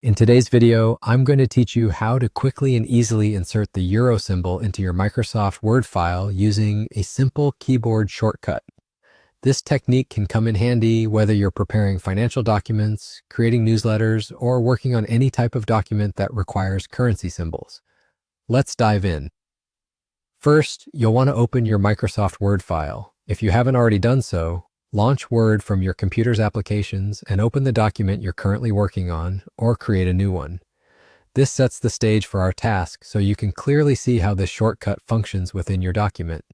In today's video, I'm going to teach you how to quickly and easily insert the euro symbol into your Microsoft Word file using a simple keyboard shortcut. This technique can come in handy whether you're preparing financial documents, creating newsletters, or working on any type of document that requires currency symbols. Let's dive in. First, you'll want to open your Microsoft Word file. If you haven't already done so, launch Word from your computer's applications and open the document you're currently working on, or create a new one. This sets the stage for our task so you can clearly see how this shortcut functions within your document.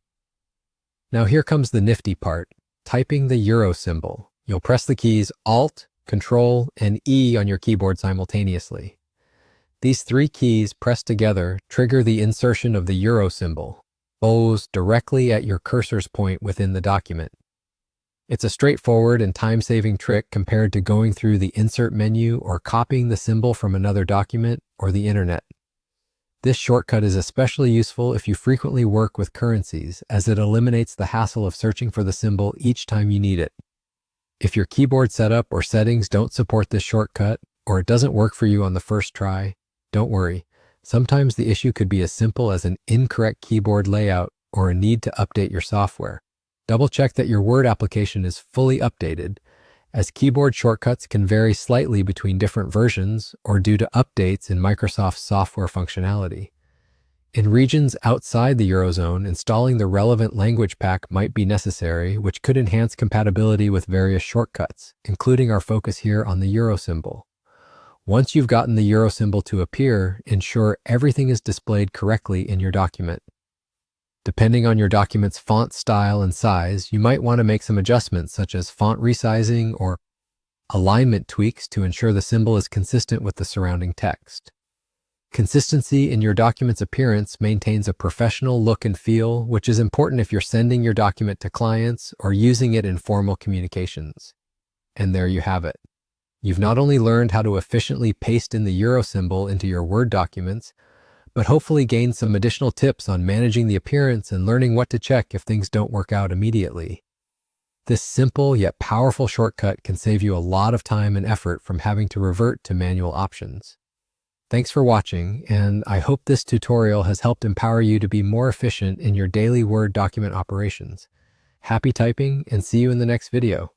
Now here comes the nifty part, typing the euro symbol. You'll press the keys Alt, Control, and E on your keyboard simultaneously. These three keys pressed together trigger the insertion of the euro symbol, bows directly at your cursor's point within the document. It's a straightforward and time-saving trick compared to going through the insert menu or copying the symbol from another document or the internet. This shortcut is especially useful if you frequently work with currencies, as it eliminates the hassle of searching for the symbol each time you need it. If your keyboard setup or settings don't support this shortcut, or it doesn't work for you on the first try, don't worry. Sometimes the issue could be as simple as an incorrect keyboard layout or a need to update your software. Double check that your Word application is fully updated, as keyboard shortcuts can vary slightly between different versions or due to updates in Microsoft's software functionality. In regions outside the Eurozone, installing the relevant language pack might be necessary, which could enhance compatibility with various shortcuts, including our focus here on the euro symbol. Once you've gotten the euro symbol to appear, ensure everything is displayed correctly in your document. Depending on your document's font style and size, you might want to make some adjustments such as font resizing or alignment tweaks to ensure the symbol is consistent with the surrounding text. Consistency in your document's appearance maintains a professional look and feel, which is important if you're sending your document to clients or using it in formal communications. And there you have it. You've not only learned how to efficiently paste in the euro symbol into your Word documents, but hopefully gain some additional tips on managing the appearance and learning what to check if things don't work out immediately. This simple yet powerful shortcut can save you a lot of time and effort from having to revert to manual options. Thanks for watching, and I hope this tutorial has helped empower you to be more efficient in your daily Word document operations. Happy typing, and see you in the next video.